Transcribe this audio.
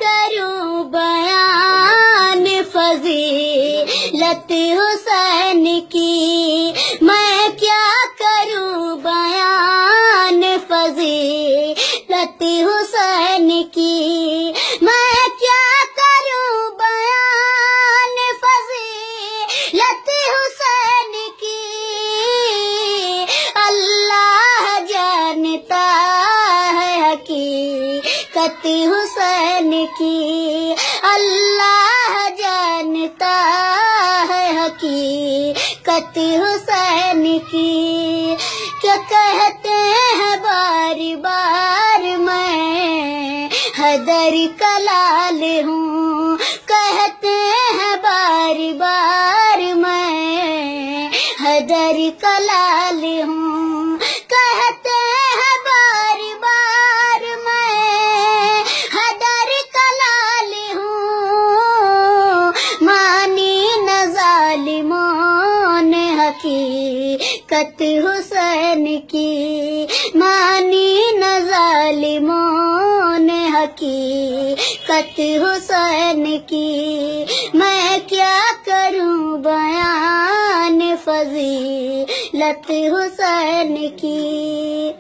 کروں بیان فضیلت حسین کی، میں کیا کروں بیان فضیلت حسین کی، میں کیا کروں بیان فضیلت حسین کی، اللہ جانتا ہے حقیقت حسین کی، اللہ جانتا ہے حقیقت حسین کی، کیا کہتے ہیں بار بار میں حیدر کا لال ہوں، کہتے ہیں بار بار میں حیدر کا لال ہوں، کہتے ہیں بار بار میں حیدر کا لال ہوں، مانی نہ ظالموں نے حقیقت حسین کی، مانی نہ ظالموں نے حقیقت حسین کی، میں کیا کروں بیان فضیلت حسین کی۔